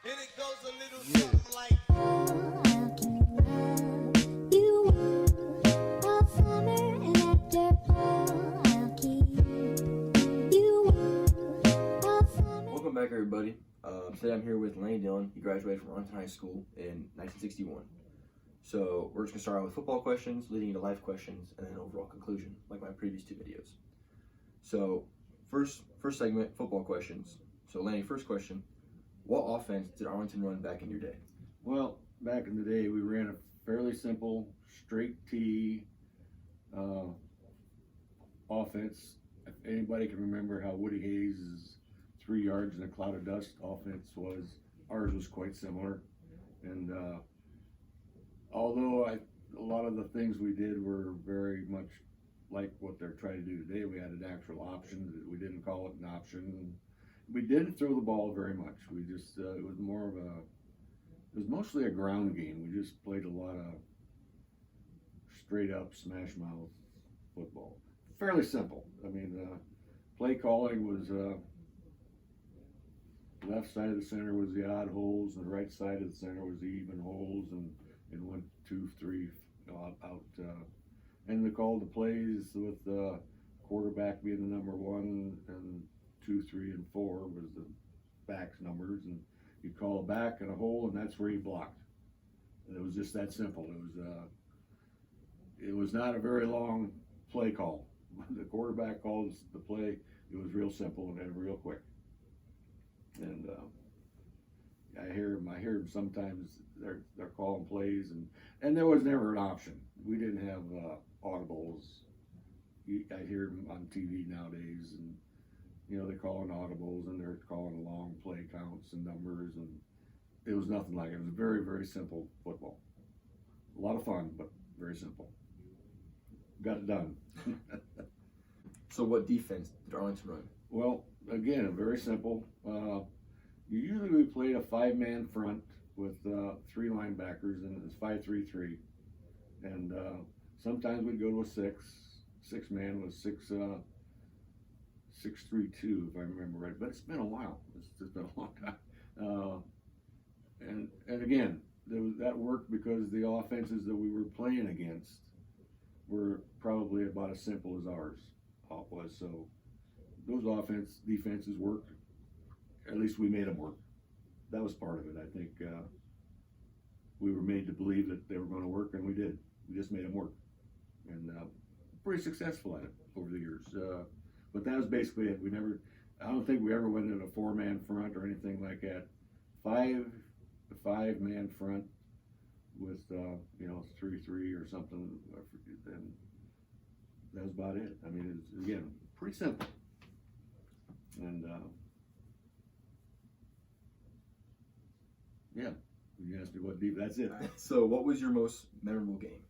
And it goes a little something like. Welcome back, everybody. Today I'm here with Lanny Dillon. He graduated from Arlington High School in 1961. So we're just going to start out with football questions, leading into life questions, and then overall conclusion, like my previous two videos. So first segment, football questions. So Lanny, first question, what offense did Arlington run back in your day? Well, back in the day, we ran a fairly simple straight T offense. If anybody can remember how Woody Hayes' 3 yards in a cloud of dust offense was, ours was quite similar. And although a lot of the things we did were very much like what they're trying to do today, we had an actual option. We didn't call it an option. We didn't throw the ball very much. We just, it was mostly a ground game. We just played a lot of straight up smash mouth football. Fairly simple. I mean, play calling was left side of the center was the odd holes, and the right side of the center was the even holes, and 1, 2, 3 out. And they called the plays with the quarterback being the number 1, and 2, 3, and 4 was the back's numbers, and you call a back and a hole, and that's where you blocked. And it was just that simple. It was not a very long play call. The quarterback calls the play. It was real simple and real quick. And I hear them sometimes. They're calling plays, and there was never an option. We didn't have audibles. I hear them on TV nowadays, and they're calling audibles, and they're calling long play counts and numbers, and it was nothing like it. It was very, very simple football. A lot of fun, but very simple. Got it done. So what defense did Arlington run? Well, again, very simple. Usually we played a 5-man front with 3 linebackers, and it's 5-3-3. And sometimes we'd go to a 6-man with 6-3-2, if I remember right. But it's been a while. It's just been a long time. And again, that worked because the offenses that we were playing against were probably about as simple as ours was. So those defenses worked. At least we made them work. That was part of it. I think we were made to believe that they were going to work, and we did. We just made them work, and pretty successful at it over the years. But that was basically it. I don't think we ever went in a 4-man front or anything like that. 5-man front with 3-3 or something, and that was about it. I mean, it's, again, pretty simple. And yeah, you asked me what deep. That's it. So what was your most memorable game?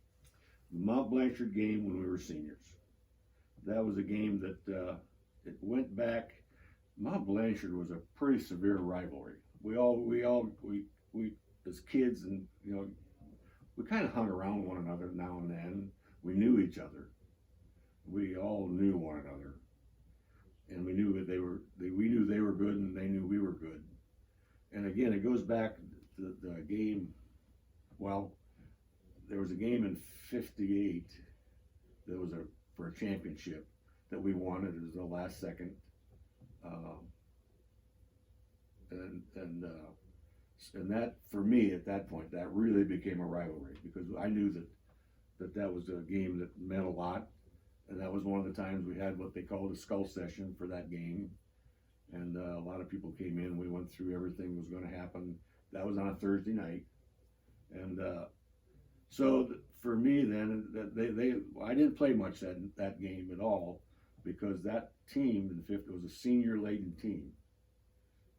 The Mount Blanchard game when we were seniors. That was a game that it went back. Mount Blanchard was a pretty severe rivalry. We as kids, and we kind of hung around one another now and then. We knew each other. We all knew one another, and we knew that we knew they were good, and they knew we were good. And again, it goes back to the game. Well, there was a game in '58 that was for a championship that we won. It was the last second, and that, for me at that point, that really became a rivalry, because I knew that was a game that meant a lot, and that was one of the times we had what they called a skull session for that game, and a lot of people came in. We went through everything that was going to happen. That was on a Thursday night, and so for me then, I didn't play much that game at all, because that team in the 50 was a senior-laden team,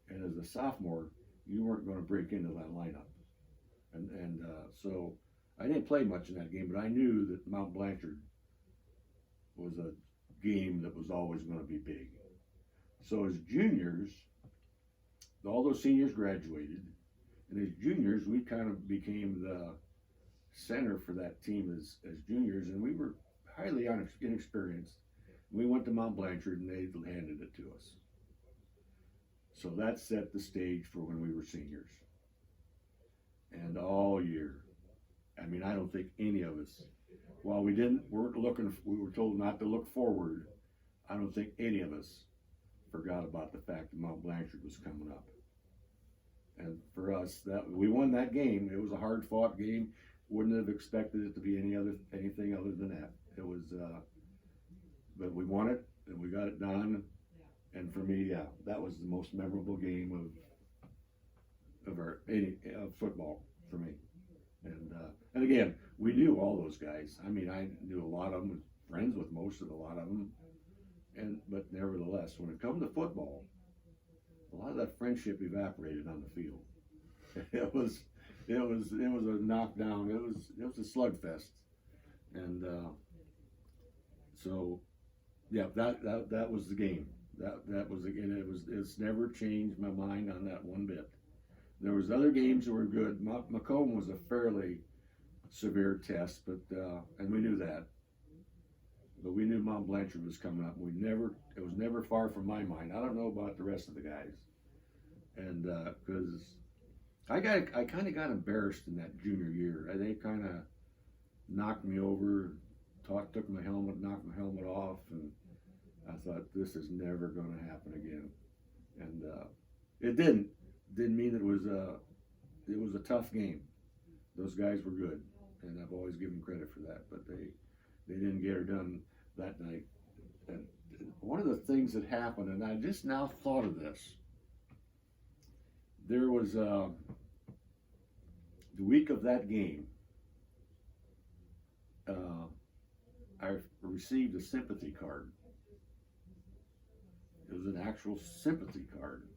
and as a sophomore, you weren't going to break into that lineup, and so I didn't play much in that game, but I knew that Mount Blanchard was a game that was always going to be big. So as juniors, all those seniors graduated, and as juniors, we kind of became the center for that team as juniors, and we were highly inexperienced. We went to Mount Blanchard, and they handed it to us. So that set the stage for when we were seniors. And all year, I mean, I don't think any of us, while we were told not to look forward, I don't think any of us forgot about the fact that Mount Blanchard was coming up. And for us, that we won that game. It was a hard fought game. Wouldn't have expected it to be anything other than that. It was, but we won it and we got it done. And for me, yeah, that was the most memorable game of football for me. And again, we knew all those guys. I mean, I knew a lot of them, was friends with a lot of them. But nevertheless, when it comes to football, a lot of that friendship evaporated on the field. It was a knockdown. It was a slugfest. And so, yeah, that was the game. That was again. It's never changed my mind on that one bit. There was other games that were good. Macomb was a fairly severe test, but and we knew that. But we knew Mount Blanchard was coming up. It was never far from my mind. I don't know about the rest of the guys, and because I kind of got embarrassed in that junior year. They kind of knocked me over, took my helmet, knocked my helmet off, and I thought this is never going to happen again. And it didn't. Didn't mean it was a tough game. Those guys were good, and I've always given credit for that. But they didn't get her done that night. And one of the things that happened, and I just now thought of this. There was the week of that game. I received a sympathy card. It was an actual sympathy card.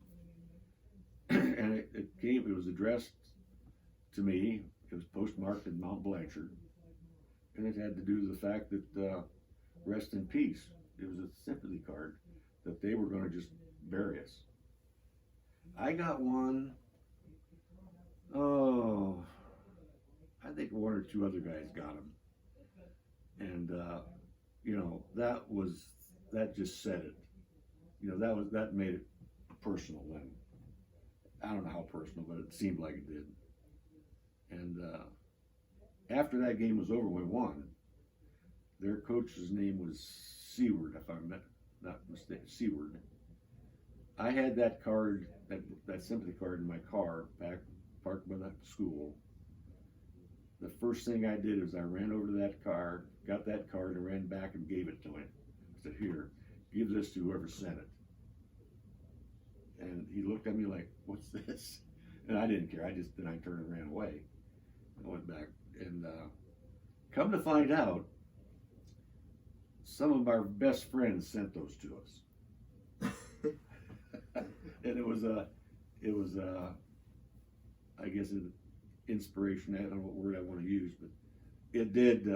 And it was addressed to me. It was postmarked in Mount Blanchard. And it had to do with the fact that, rest in peace. It was a sympathy card that they were going to just bury us. I got one, I think one or two other guys got them. And, that just said it. That made it personal then. I don't know how personal, but it seemed like it did. And after that game was over, we won. Their coach's name was Seward, if I'm not mistaken, Seward. I had that card, that sympathy card in my car, parked by that school. The first thing I did is I ran over to that car, got that card, and ran back and gave it to him. I said, "Here, give this to whoever sent it." And he looked at me like, "What's this?" And I didn't care. I turned and ran away. I went back, and come to find out, some of our best friends sent those to us. And it was I guess an inspiration. I don't know what word I want to use, but it did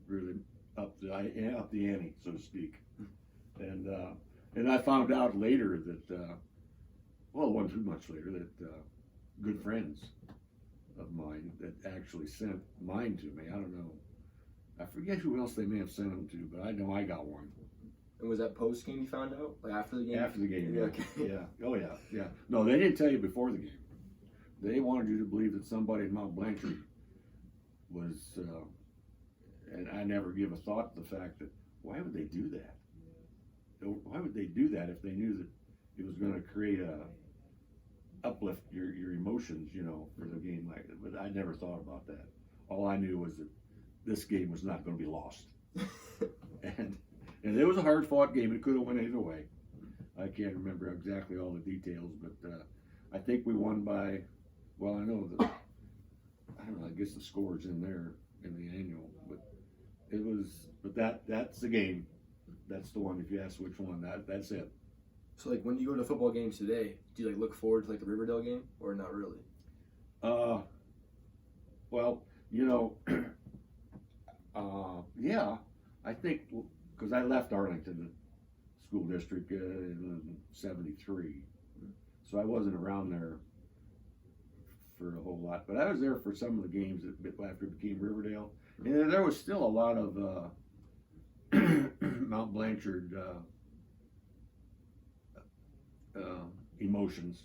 really up the ante, so to speak. And I found out later that, it wasn't too much later, that good friends of mine that actually sent mine to me. I don't know. I forget who else they may have sent them to, but I know I got one. And was that post game you found out? Like after the game? After the game, yeah. Okay. Yeah. Oh, yeah. No, they didn't tell you before the game. They wanted you to believe that somebody in Mount Blanchard was, and I never give a thought to the fact that, why would they do that? Why would they do that if they knew that it was going to create uplift your emotions, for the game like that? But I never thought about that. All I knew was that this game was not going to be lost. And it was a hard fought game. It could have went either way. I can't remember exactly all the details, but I think we won by, well, I know that, I don't know, I guess the score's in there in the annual, but that's the game. That's the one. If you ask which one, that's it. So like when you go to football games today, do you like look forward to like the Riverdale game or not really? Well, yeah, I think because I left Arlington School District in '73, so I wasn't around there for a whole lot. But I was there for some of the games after it became Riverdale, and there was still a lot of Mount Blanchard emotions.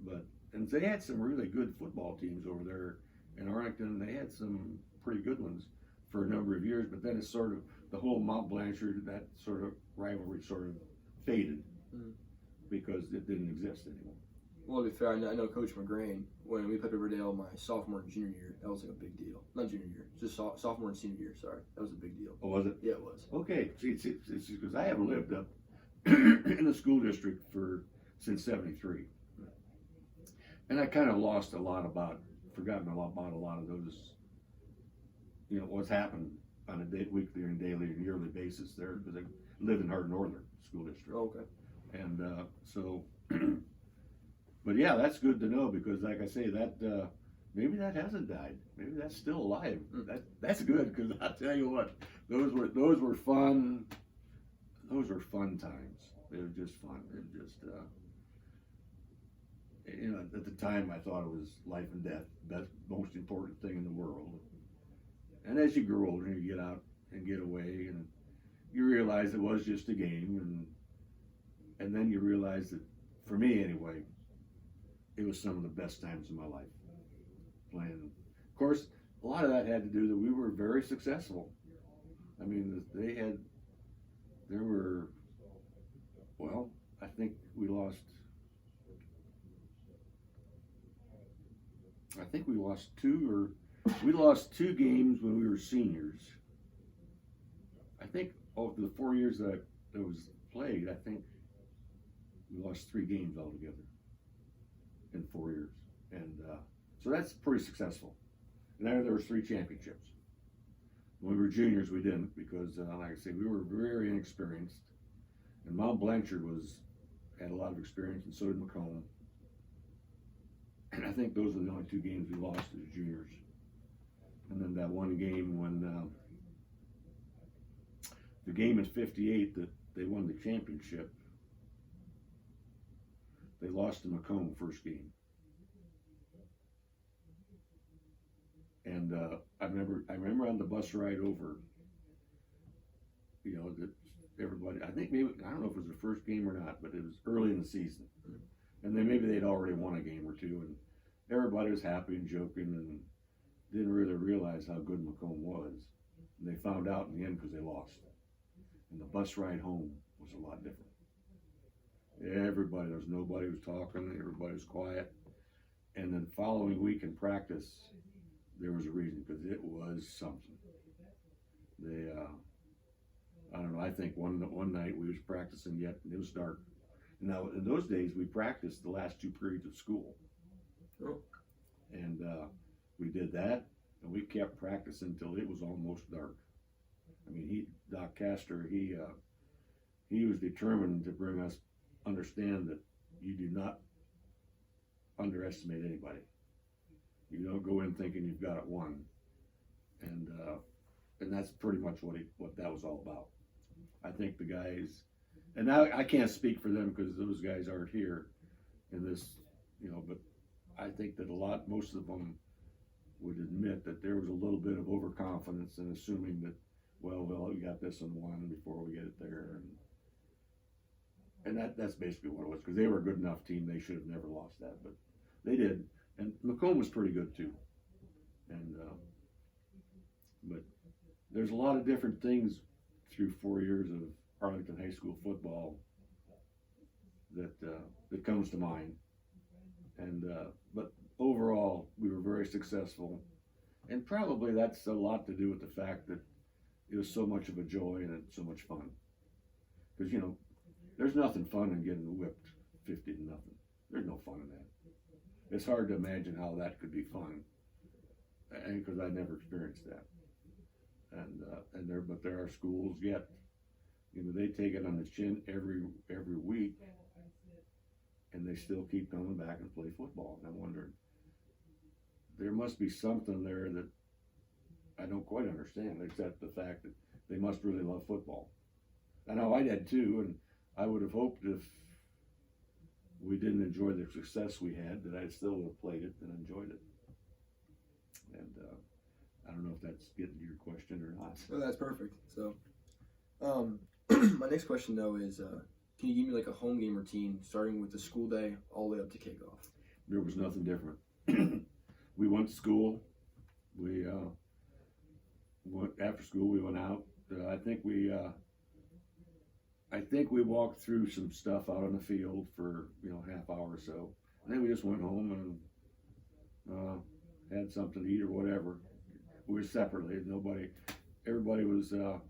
But and they had some really good football teams over there in Arlington. They had some pretty good ones for a number of years. But then it's sort of the whole Mount Blanchard, that sort of rivalry sort of faded because it didn't exist anymore. Well, to be fair, I know Coach McGrain, when we played Riverdale my sophomore and junior year, that was like a big deal. Not junior year, just sophomore and senior year, sorry. That was a big deal. Oh, was it? Yeah, it was. Okay. See, it's because I haven't lived up in the school district since '73. And I kind of lost forgotten a lot about a lot of those, what's happened on a weekly and daily and yearly basis there, because I lived in Hard Northern School District. Oh, okay. And so, but yeah, that's good to know, because like I say, that maybe that hasn't died. Maybe that's still alive. That's good, because I'll tell you what, those were fun. Those were fun times. They were just fun. It just at the time I thought it was life and death, best, most important thing in the world. And as you grow older, you get out and get away, and you realize it was just a game, and then you realize that, for me anyway, it was some of the best times of my life playing. Of course, a lot of that had to do that we were very successful. I mean, I think we lost two games when we were seniors. I think over the 4 years that was played, I think we lost 3 games altogether in 4 years. And so that's pretty successful. And there was 3 championships. When we were juniors, we didn't, because like I say, we were very inexperienced. And Mount Blanchard had a lot of experience, and so did Macomb. And I think those are the only 2 games we lost as juniors. And then that one game when the game in '58 that they won the championship, they lost to Macomb first game. And I remember on the bus ride over, that everybody, I think maybe, I don't know if it was the first game or not, but it was early in the season. And then maybe they'd already won a game or 2, and everybody was happy and joking and didn't really realize how good Macomb was. And they found out in the end because they lost. And the bus ride home was a lot different. Nobody was talking, everybody was quiet. And then the following week in practice, there was a reason, because it was something. I don't know, I think one night we was practicing yet, and it was dark. Now, in those days, we practiced the last 2 periods of school. Oh. And we did that, and we kept practicing until it was almost dark. I mean, Doc Castor, he was determined to bring us understand that you do not underestimate anybody. You don't go in thinking you've got it won, and that's pretty much what that was all about. I think the guys, and now I can't speak for them because those guys aren't here in this, but I think that most of them would admit that there was a little bit of overconfidence in assuming that, well, we got this and won before we get it there, and that's basically what it was, because they were a good enough team. They should have never lost that, but they did. And Macomb was pretty good too. And but there's a lot of different things through 4 years of Arlington High School football that comes to mind. And but overall, we were very successful, and probably that's a lot to do with the fact that it was so much of a joy and so much fun. Because there's nothing fun in getting whipped 50-0. There's no fun in that. It's hard to imagine how that could be fun, and because I never experienced that. But there are schools yet, they take it on the chin every week, and they still keep coming back and play football. And I'm wondering, there must be something there that I don't quite understand, except the fact that they must really love football. I know I did too, and I would have hoped if we didn't enjoy the success we had, that I still would have played it and enjoyed it. And I don't know if that's getting to your question or not. Oh, that's perfect. So, my next question though is, Can you give me like a home game routine, starting with the school day all the way up to kickoff? There was nothing different. We went to school. We went after school. We went out. I think we walked through some stuff out on the field for half hour or so. And then we just went home and had something to eat or whatever. We were separately. Everybody was in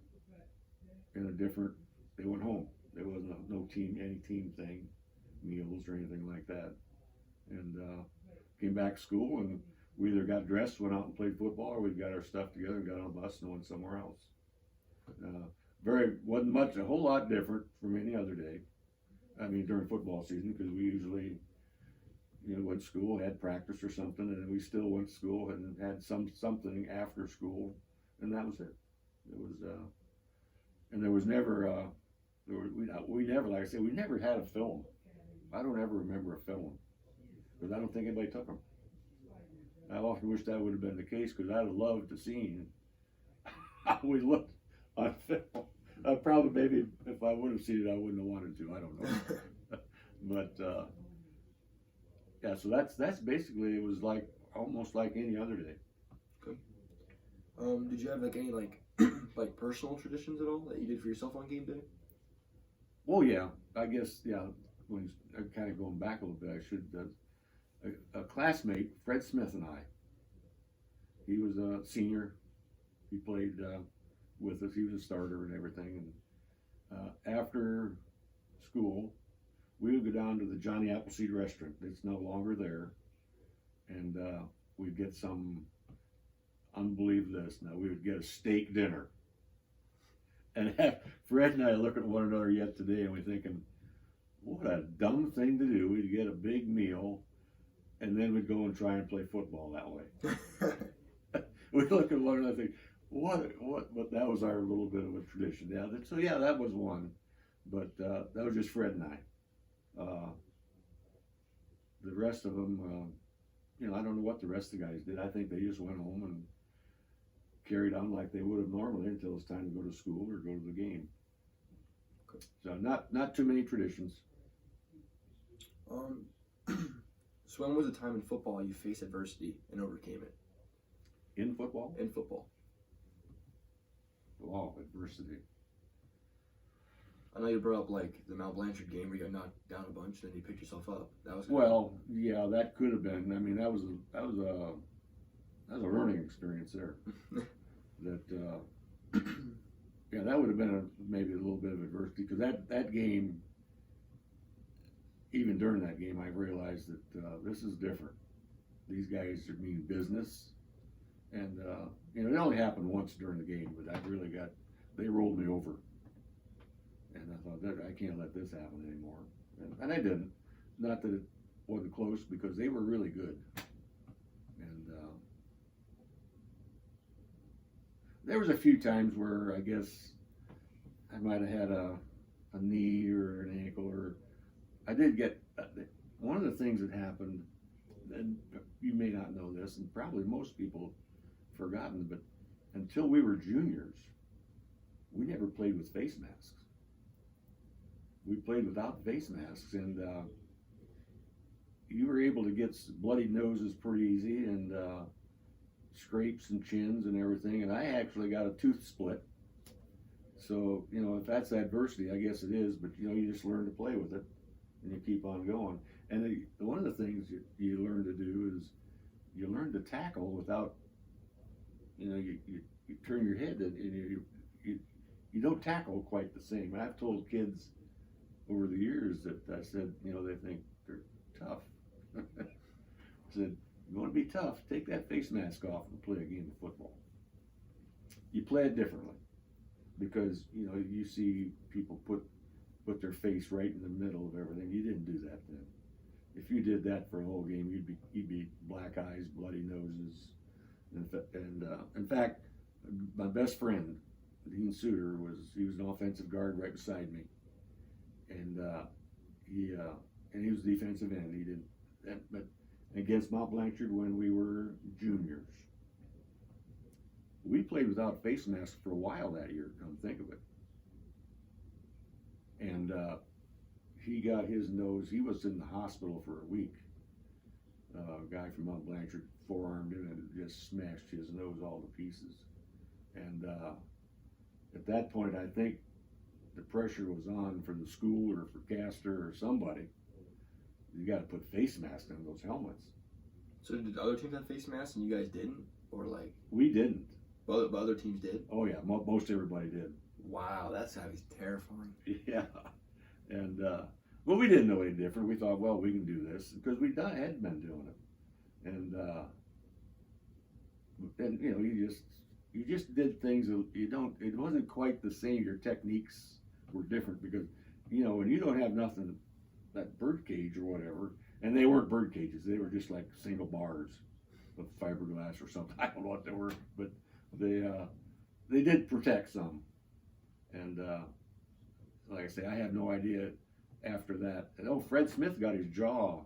a different. They went home. There wasn't any team thing, meals or anything like that. And came back to school, and we either got dressed, went out and played football, or we got our stuff together and got on a bus and went somewhere else. Wasn't a whole lot different from any other day. I mean, during football season, because we usually, went to school, had practice or something, and then we still went to school and had something after school, and that was it. It was, and there was never, we never, like I said, we never had a film. I don't ever remember a film, because I don't think anybody took them. I often wish that would have been the case, because I'd have loved to see how we looked on film. Probably maybe if I would have seen it, I wouldn't have wanted to. I don't know. But yeah, so that's basically, it was like almost like any other day. Okay. Did you have like any like personal traditions at all that you did for yourself on game day? Well, yeah, I guess when I'm kind of going back a little bit, I should. A classmate, Fred Smith, and I. He was a senior. He played with us. He was a starter and everything. And after school, we would go down to the Johnny Appleseed restaurant. It's no longer there. And we'd get some, unbelievable this, now we would get a steak dinner. And Fred and I look at one another yet today, and we're thinking, what a dumb thing to do. We'd get a big meal, and then we'd go and try and play football that way. We'd look at one another and think, what, but that was our little bit of a tradition. Yeah, that was one. But that was just Fred and I. The rest of them, I don't know what the rest of the guys did. I think they just went home and carried on like they would have normally until it's time to go to school or go to the game. Okay. So not too many traditions. So when was a time in football you faced adversity and overcame it? In football? In football. Wow, adversity. I know you brought up like the Mal Blanchard game where you got knocked down a bunch, then you picked yourself up. That was yeah, that could have been. I mean, that was a learning experience there. That yeah, that would have been maybe a little bit of adversity, because that game, even during that game, I realized that this is different. These guys mean business, and it only happened once during the game, but they rolled me over. And I thought, I can't let this happen anymore. And I didn't. Not that it wasn't close, because they were really good. And there was a few times where I guess I might have had a knee or an ankle, or I did get, one of the things that happened, and you may not know this, and probably most people have forgotten, but until we were juniors, we never played with face masks. We played without face masks, and you were able to get bloody noses pretty easy, and scrapes and chins and everything. And I actually got a tooth split. So, if that's adversity, I guess it is, but you just learn to play with it, and you keep on going. And one of the things you learn to do is you learn to tackle without, you turn your head, and you don't tackle quite the same. And I've told kids over the years that I said, they think they're tough. I said, you want to be tough, take that face mask off and play a game of football. You play it differently, because you see people put their face right in the middle of everything. You didn't do that then. If you did that for a whole game, you'd be black eyes, bloody noses, and in fact, my best friend, Dean Suter, was an offensive guard right beside me, and he was defensive end. He did that, but against Mount Blanchard when we were juniors, we played without face masks for a while that year. Come think of it, and he got his nose. He was in the hospital for a week. A guy from Mount Blanchard forearmed him and just smashed his nose all to pieces. And at that point, I think the pressure was on from the school or for Castor or somebody. You got to put face masks on those helmets. So did other teams have face masks and you guys didn't, or like? We didn't. But other teams did. Oh yeah, most everybody did. Wow, that's gotta be terrifying. Yeah, and well, we didn't know any different. We thought, well, we can do this because we had been doing it, and you know, you just did things that you don't. It wasn't quite the same. Your techniques were different because, you know, when you don't have nothing, that bird cage or whatever, and they weren't bird cages. They were just like single bars of fiberglass or something. I don't know what they were, but they did protect some. And like I say, I have no idea after that. And, Fred Smith got his jaw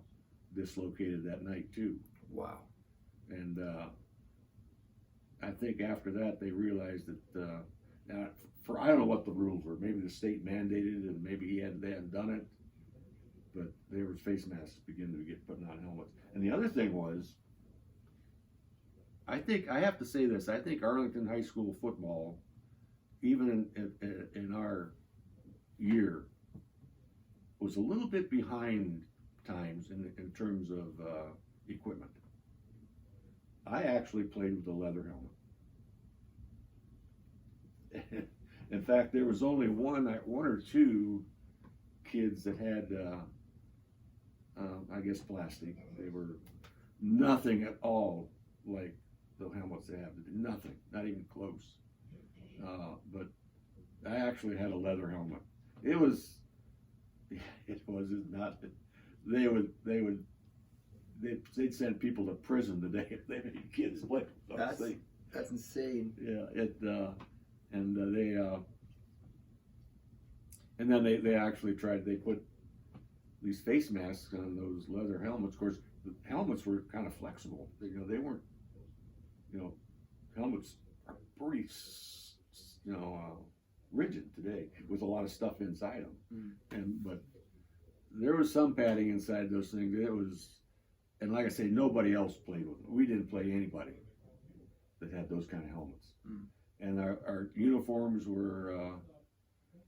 dislocated that night too. Wow. And I think after that they realized that now I don't know what the rules were. Maybe the state mandated it, and maybe they hadn't done it. But there was face masks beginning to get put on helmets. And the other thing was, I think I have to say this. I think Arlington High School football, even in our year, was a little bit behind times in terms of equipment. I actually played with a leather helmet. In fact, there was only one or two kids that had, I guess, plastic. They were nothing at all like the helmets they have. Nothing, not even close. But I actually had a leather helmet. They'd send people to prison today if they made kids play with those things. That's insane. Yeah, and then they actually they put these face masks on those leather helmets. Of course, the helmets were kind of flexible. They weren't, helmets are pretty, rigid today with a lot of stuff inside them. But there was some padding inside those things. It was, and like I say, nobody else played with them. We didn't play anybody that had those kind of helmets. And our uniforms were,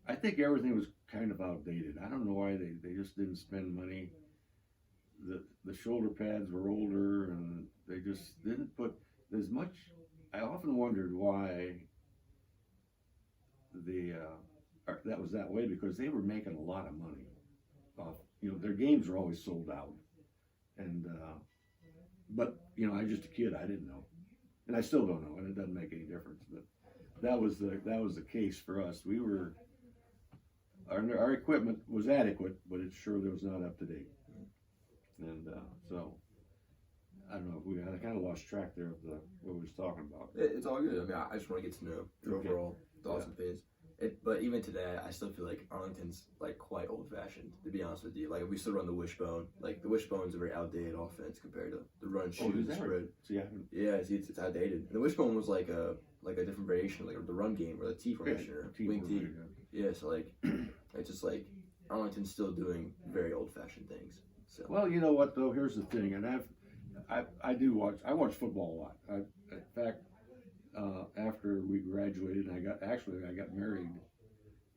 I think everything was kind of outdated. I don't know why they just didn't spend money. The shoulder pads were older, and they just didn't put as much. I often wondered why that was that way, because they were making a lot of money off. Their games were always sold out, and but I was just a kid. I didn't know, and I still don't know, and it doesn't make any difference. But that was the case for us. We were. Our equipment was adequate, but it sure was not up to date. And so, I don't know, I kind of lost track there of what we was talking about. It's all good. I mean, I just want to get to know your overall thoughts and opinions. But even today, I still feel like Arlington's like quite old-fashioned, to be honest with you. Like, we still run the wishbone. Like, the wishbone's a very outdated offense compared to the run, shoot, and spread. It's outdated. And the wishbone was like a different variation, like the run game or the T formation or wing T. Yeah, so like it's just like Arlington's still doing very old-fashioned things. So. Well, you know what though? Here's the thing, and I watch football a lot. In fact, after we graduated, I got married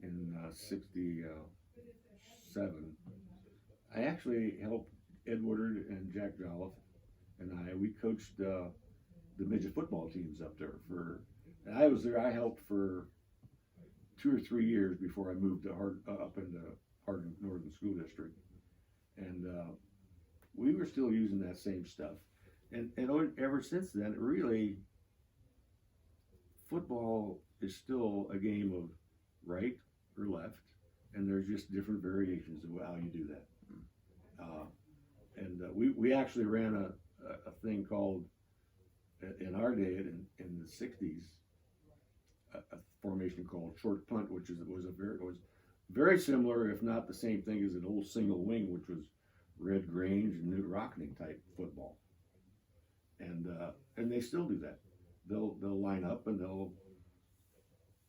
in '67. I actually helped Ed Woodard and Jack Jolliffe and we coached the midget football teams up there and I was there. I helped for 2 or 3 years before I moved to up into Hardin Northern School District, and we were still using that same stuff, and ever since then, really, football is still a game of right or left, and there's just different variations of how you do that. We actually ran a thing called, in our day in the '60s, a formation called short punt, which was very similar, if not the same thing, as an old single wing, which was Red Grange and Newt Rockney type football. And they still do that. They'll line up and they'll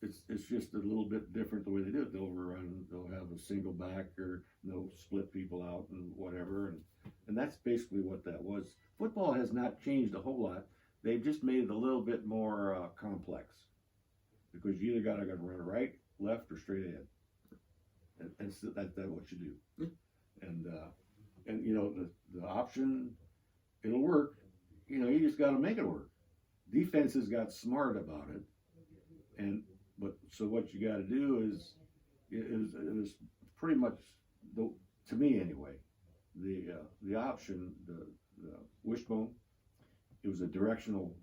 it's just a little bit different the way they do it. They'll have a single back, or they'll split people out and whatever, and that's basically what that was. Football has not changed a whole lot. They've just made it a little bit more complex, because you either got to run right, left, or straight ahead, and so that's what you do. And you know, the option, it'll work. You know, you just got to make it work. Defenses got smart about it, but so what you got to do is, it was pretty much, to me anyway, the option, the wishbone, it was a directional,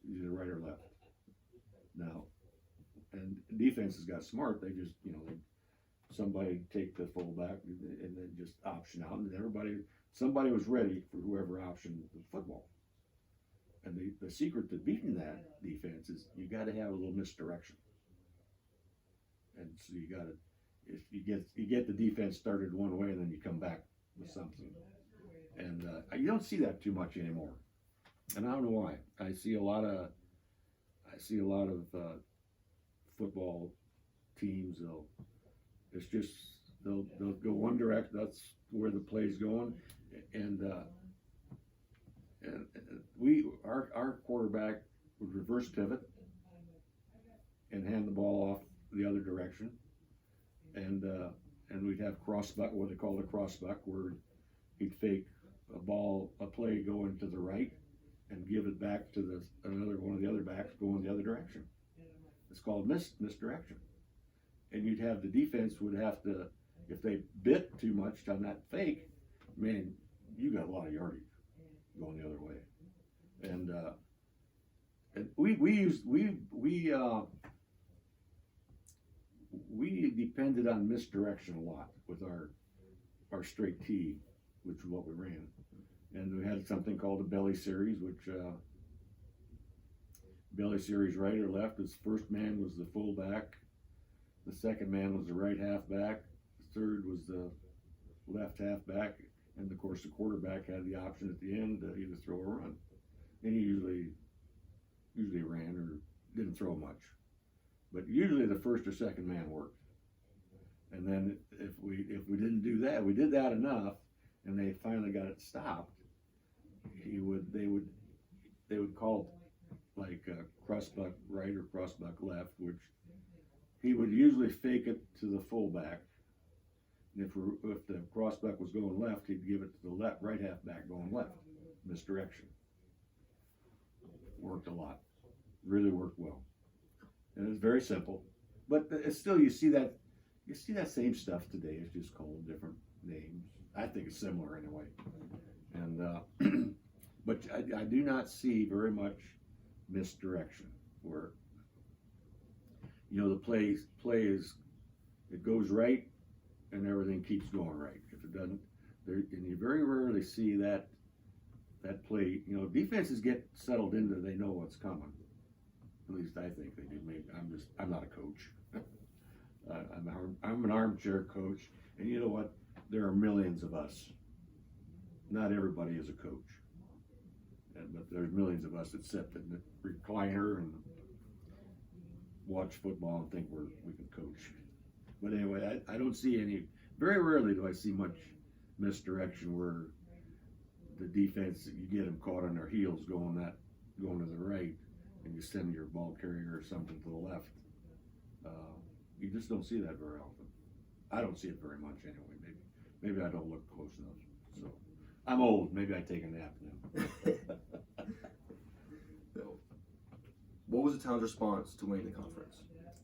either right or left. Now, and defenses got smart. They just, you know, somebody take the fullback and then just option out, and somebody was ready for whoever optioned the football. And the secret to beating that defense is you got to have a little misdirection. And so you got to, if you get the defense started one way, and then you come back with something. And you don't see that too much anymore. And I don't know why. I see a lot of football teams. They'll go one direction. That's where the play's going, and our quarterback would reverse pivot and hand the ball off the other direction, and we'd have crossbuck, what they call a crossbuck, where he'd fake a play going to the right and give it back to another one of the other backs going the other direction. It's called misdirection. And you'd have the defense would have to, if they bit too much on that fake, man, you got a lot of yardage going the other way. And we depended on misdirection a lot with our straight T, which is what we ran. And we had something called a belly series, which belly series right or left. His first man was the fullback. The second man was the right halfback. The third was the left halfback. And of course, the quarterback had the option at the end to either throw or run. And he usually ran or didn't throw much. But usually the first or second man worked. And then if we didn't do that, we did that enough, and they finally got it stopped, they would call like crossbuck right or crossbuck left, which he would usually fake it to the fullback. And if the crossbuck was going left, he'd give it to the right halfback going left. Misdirection. Worked a lot. Really worked well. And it's very simple, but it's still you see that same stuff today. It's just called different names. I think it's similar anyway. And but I do not see very much misdirection where, you know, the play is, it goes right and everything keeps going right. If it doesn't, and you very rarely see that play. You know, defenses get settled into, they know what's coming. At least I think they do. Maybe I'm not a coach. I'm an armchair coach, and you know what? There are millions of us. Not everybody is a coach, but there's millions of us that sit in the recliner and watch football and think we can coach. But anyway, I don't see any. Very rarely do I see much misdirection where the defense, you get them caught on their heels going to the right, and you send your ball carrier or something to the left. You just don't see that very often. I don't see it very much anyway. Maybe I don't look close enough. So I'm old. Maybe I take a nap now. What was the town's response to winning the conference?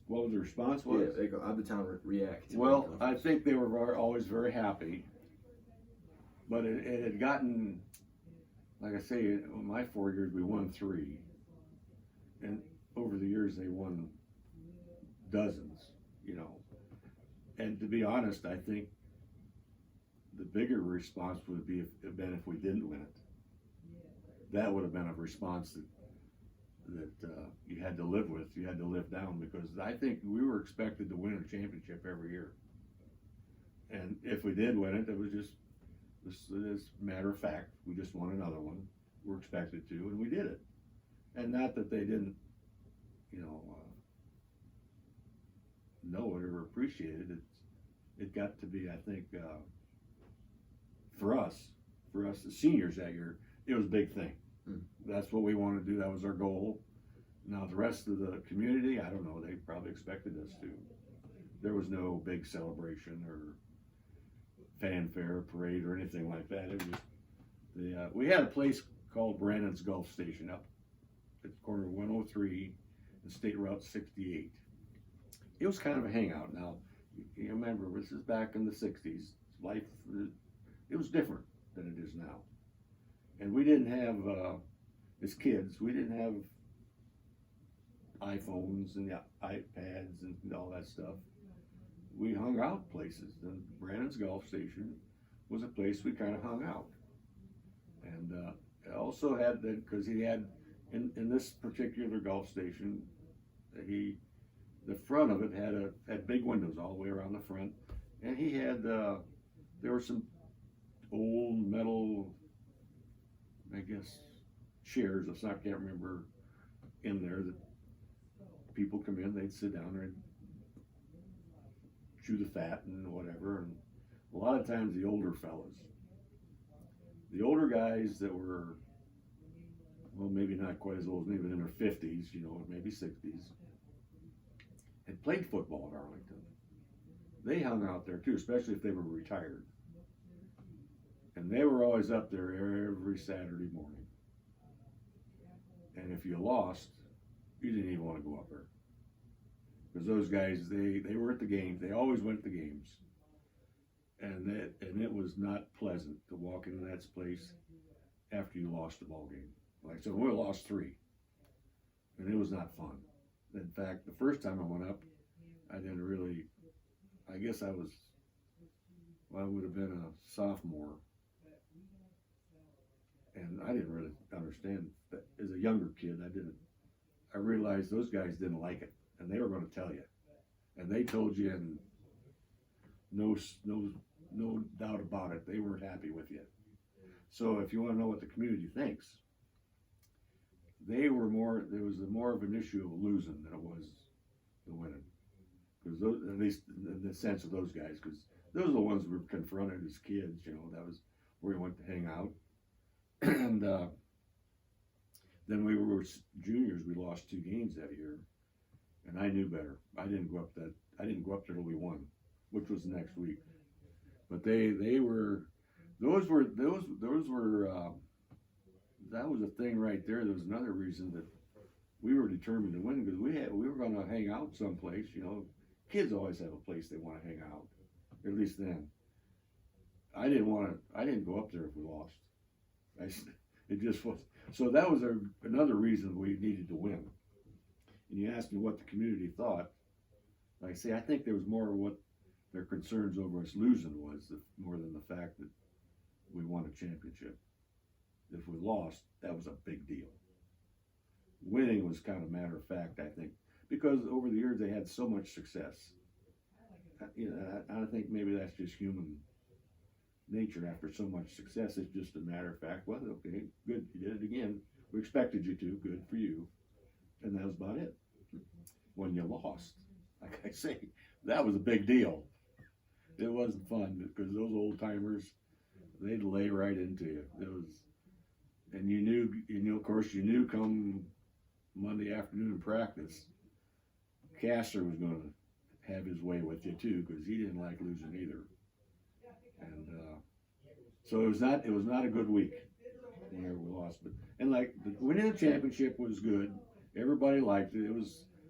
What was the response was? Yeah, how'd the town react to Well, winning the conference? I think they were always very happy, but it had gotten, like I say, in my 4 years we won 3, and over the years they won dozens, you know. And to be honest, I think the bigger response would have been if we didn't win it. That would have been a response that you had to live with, you had to live down, because I think we were expected to win a championship every year. And if we did win it, it was just this matter of fact. We just won another one. We're expected to, and we did it. And not that they didn't, you know, know it or appreciate it. It got to be, I think, for us, the seniors that year, it was a big thing. That's what we wanted to do. That was our goal. Now the rest of the community, I don't know. They probably expected us to. There was no big celebration or fanfare, parade, or anything like that. It was we had a place called Brandon's Golf Station up at the corner of 103 and State Route 68. It was kind of a hangout. Now, you remember, this is back in the 60s. Life, it was different than it is now. And we didn't have, as kids, we didn't have iPhones and iPads and all that stuff. We hung out places. And Brandon's Golf Station was a place we kind of hung out. And also had that, because he had, in this particular golf station, the front of it had big windows all the way around the front. And he had, there were some old metal, I guess, chairs, I can't remember, in there that people come in, they'd sit down there and chew the fat and whatever. And a lot of times the older fellas, the older guys that were, well, maybe not quite as old, maybe in their 50s, maybe 60s, had played football at Arlington. They hung out there too, especially if they were retired. And they were always up there every Saturday morning. And if you lost, you didn't even want to go up there. Because those guys, they were at the games. They always went to the games. And it was not pleasant to walk into that place after you lost the ball game. Like, so we lost 3. And it was not fun. In fact, the first time I went up, I didn't really, I guess I would have been a sophomore. And I didn't really understand that. As a younger kid, I realized those guys didn't like it. And they were going to tell you. And they told you, and no doubt about it, they weren't happy with you. So if you want to know what the community thinks, there was more of an issue of losing than it was the winning. Because at least in the sense of those guys, because those are the ones we were confronted as kids, that was where we went to hang out. And then we were juniors, we lost 2 games that year. And I knew better. I didn't go up there till we won, which was the next week. But that was a thing right there. There was another reason that we were determined to win, because we were going to hang out someplace. Kids always have a place they want to hang out, at least then. I didn't go up there if we lost. It just was. So that was another reason we needed to win. And you asked me what the community thought. Like I say, I think there was more of what their concerns over us losing was, more than the fact that we won a championship. If we lost, that was a big deal. Winning was kind of matter of fact, I think, because over the years they had so much success. I think maybe that's just human nature. After so much success, it's just a matter of fact. Well, okay, good, you did it again. We expected you to. Good for you. And that was about it. When you lost, like I say, that was a big deal. It wasn't fun, because those old timers, they'd lay right into you. And you knew, of course, come Monday afternoon in practice, Castor was going to have his way with you too, because he didn't like losing either. And so it was not a good week whenever we lost. But winning the championship was good. Everybody liked it.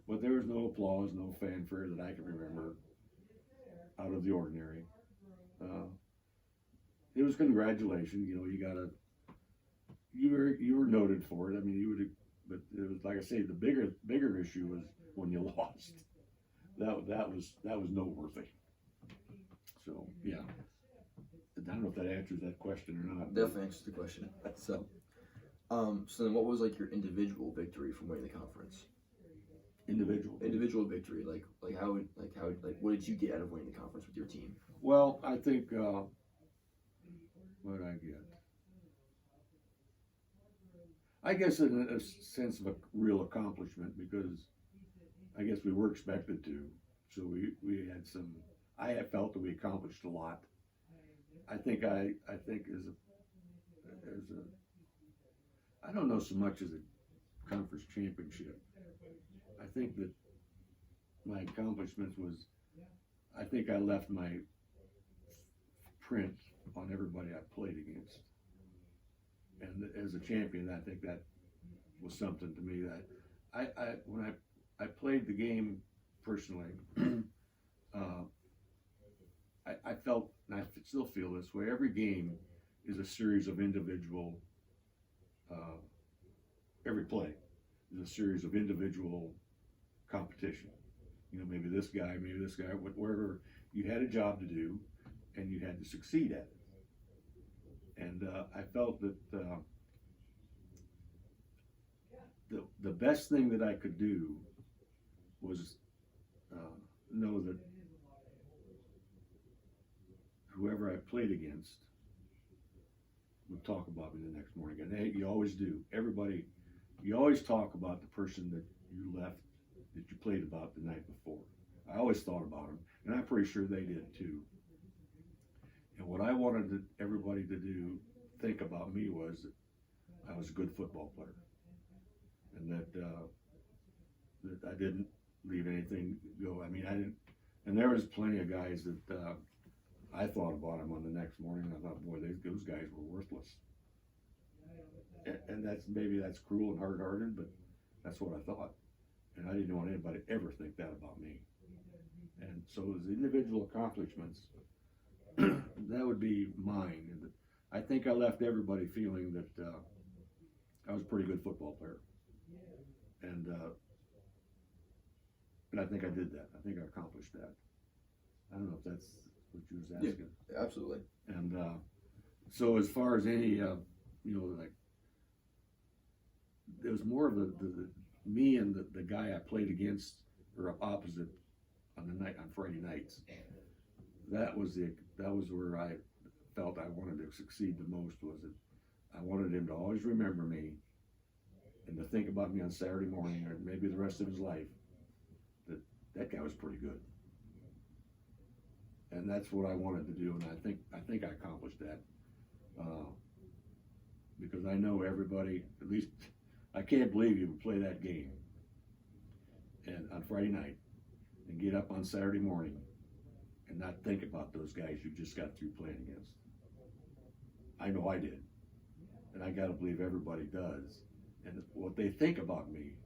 But there was no applause, no fanfare that I can remember out of the ordinary. It was congratulations. You were noted for it. I mean, but it was, like I say, the bigger issue was when you lost. That was noteworthy. So yeah, I don't know if that answers that question or not. Definitely answers the question. So then what was your individual victory from winning the conference? Individual victory, what did you get out of winning the conference with your team? Well, I think what did I get? I guess in a sense of a real accomplishment, because I guess we were expected to. So we had some. I had felt that we accomplished a lot. I think as a I don't know so much as a conference championship. I think that my accomplishments was, I think I left my print on everybody I played against. And as a champion, I think that was something to me that when I played the game personally, I felt, and I still feel this way, every game is a series of individual, every play is a series of individual competition. You know, maybe this guy, wherever you had a job to do and you had to succeed at it. And I felt that the best thing that I could do was know that whoever I played against would talk about me the next morning. And you always do. Everybody, you always talk about the person that you left, that you played about the night before. I always thought about them, and I'm pretty sure they did too. And what I wanted everybody to think about me was that I was a good football player, and that I didn't leave anything go. I mean, I didn't. And there was plenty of guys that I thought about them on the next morning. And I thought, boy, those guys were worthless. And maybe that's cruel and hard-hearted, but that's what I thought. And I didn't want anybody to ever think that about me. And so as individual accomplishments, that would be mine. And I think I left everybody feeling that I was a pretty good football player. And I think I did that. I think I accomplished that. I don't know if that's what you was asking. Yeah, absolutely. And so as far as any, like, it was more of the me and the guy I played against or opposite on Friday nights. That was where I felt I wanted to succeed the most. Was that I wanted him to always remember me and to think about me on Saturday morning or maybe the rest of his life. That guy was pretty good. And that's what I wanted to do, and I think I accomplished that. Because I know everybody, at least I can't believe you would play that game and on Friday night and get up on Saturday morning and not think about those guys you just got through playing against. I know I did. And I gotta believe everybody does. And what they think about me,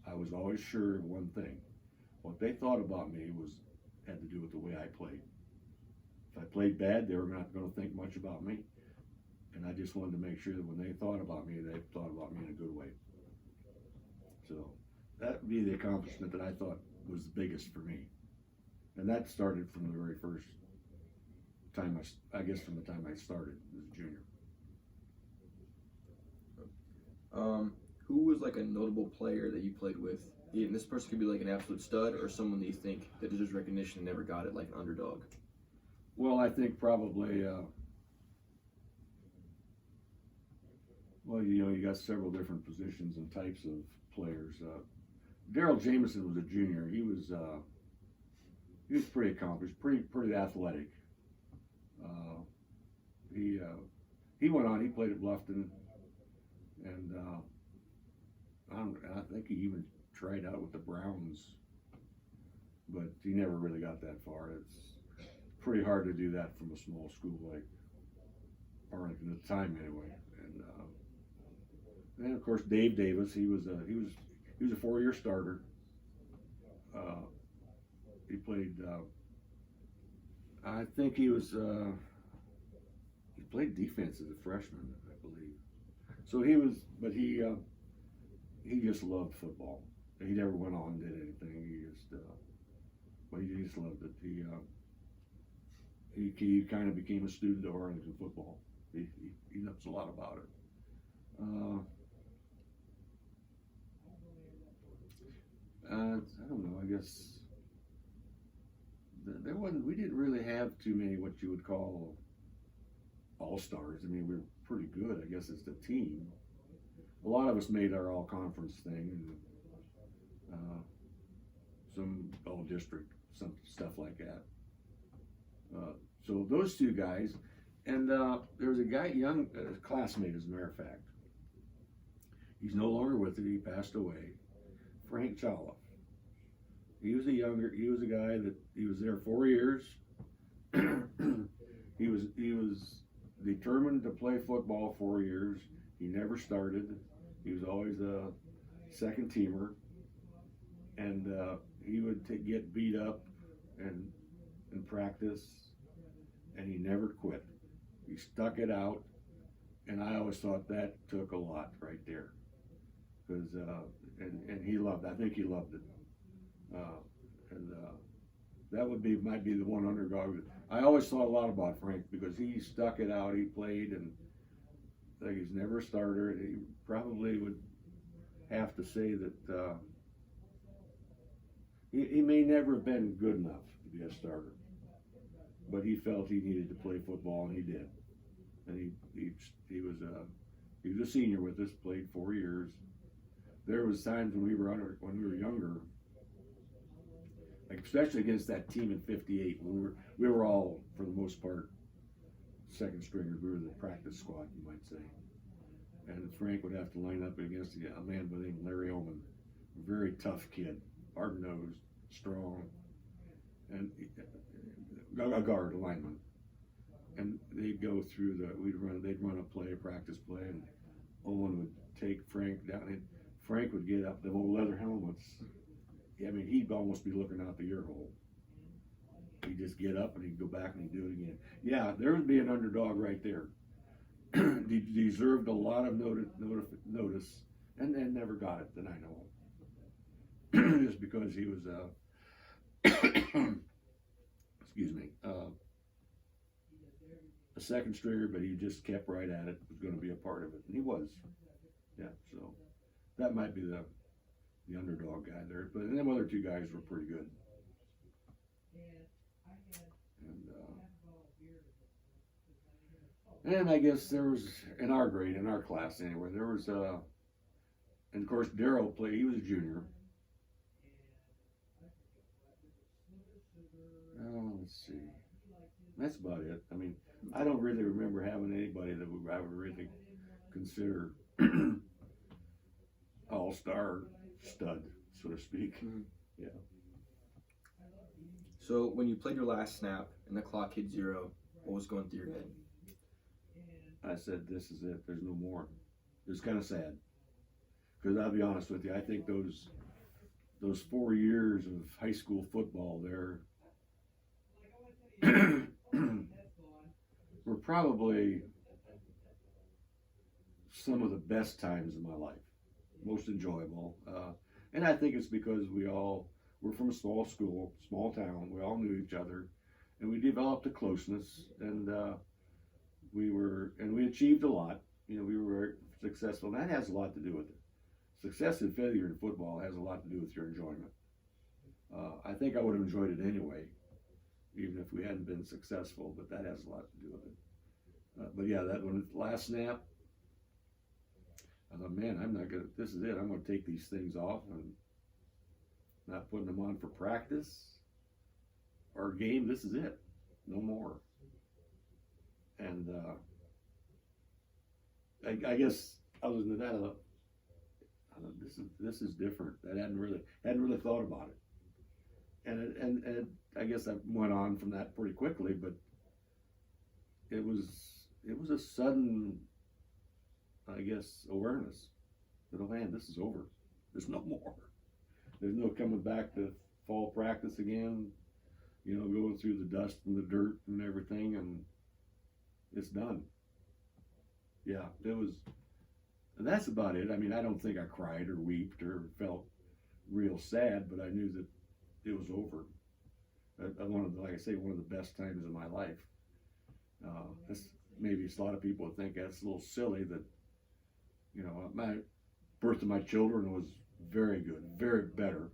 I was always sure of one thing. What they thought about me had to do with the way I played. If I played bad, they were not going to think much about me. And I just wanted to make sure that when they thought about me, they thought about me in a good way. So that would be the accomplishment that I thought was the biggest for me. And that started from the very first time, I guess from the time I started as a junior. Who was like a notable player that you played with? And this person could be like an absolute stud or someone that you think that deserves recognition and never got it, like an underdog. Well, I think probably, you got several different positions and types of players. Daryl Jameson was a junior. He was pretty accomplished, pretty athletic. He went on. He played at Bluffton, and I think he even tried out with the Browns, but he never really got that far. It's pretty hard to do that from a small school like Arlington at the time, anyway. And of course, Dave Davis. He was a 4-year starter. He played. I think he played defense as a freshman, I believe. So he just loved football. He never went on and did anything. He just loved it. He kind of became a student of Arlington football. He knows a lot about it. I don't know. I guess we didn't really have too many what you would call all-stars. I mean, we were pretty good, I guess, as the team. A lot of us made our all-conference thing, and some all-district some stuff like that. So those two guys, and there was a guy, young classmate, as a matter of fact. He's no longer with it. He passed away. Frank Challa. He was a guy that he was there 4 years. he was determined to play football 4 years. He never started. He was always a second teamer, and he would get beat up and in practice, and he never quit. He stuck it out, and I always thought that took a lot right there, because and he loved. I think he loved it, and that might be the one underdog. I always thought a lot about Frank because he stuck it out. He played, and like he's never a starter. He probably would have to say that he may never have been good enough to be a starter, but he felt he needed to play football, and he did. And he was a senior with us, played 4 years. There was times when we were younger, like especially against that team in '58, when we were all, for the most part, second stringers. We were the practice squad, you might say. And Frank would have to line up against a man by the name of Larry Oman, a very tough kid, hard-nosed, strong, and a guard, a lineman. And they'd go through they'd run a play, a practice play, and Owen would take Frank down, and Frank would get up, the old leather helmets. I mean, he'd almost be looking out the ear hole. He'd just get up and he'd go back and he'd do it again. Yeah, there would be an underdog right there. He deserved a lot of notice, and then never got it that I know of. Just because he was, excuse me, a second stringer, but he just kept right at it, was going to be a part of it, and he was. Yeah, so that might be the underdog guy there, but them other two guys were pretty good. And I guess there was, in our grade, in our class anyway, there was, and of course Darryl played, he was a junior. Let's see. That's about it. I mean, I don't really remember having anybody that I would really consider all-star stud, so to speak. Mm-hmm. Yeah. So when you played your last snap and the clock hit 0, what was going through your head? I said, this is it. There's no more. It was kind of sad. Because I'll be honest with you, I think those 4 years of high school football there were probably some of the best times of my life. Most enjoyable. And I think it's because we're from a small school, small town. We all knew each other. And we developed a closeness. And we achieved a lot. You know, we were very successful. And that has a lot to do with it. Success and failure in football has a lot to do with your enjoyment. I think I would have enjoyed it anyway, even if we hadn't been successful, but that has a lot to do with it. But yeah, that one, last snap, I thought, man, this is it. I'm going to take these things off and not putting them on for practice or game. This is it. No more. And I guess other than that, I thought, this is different. I hadn't really thought about it. And I guess I went on from that pretty quickly, but it was a sudden, I guess, awareness that, oh man, this is over. There's no more. There's no coming back to fall practice again, you know, going through the dust and the dirt and everything, and it's done. Yeah, and that's about it. I mean, I don't think I cried or wept or felt real sad, but I knew that it was over. Like I say, one of the best times of my life. Maybe a lot of people think that's a little silly that, you know, my birth of my children was very good, very better.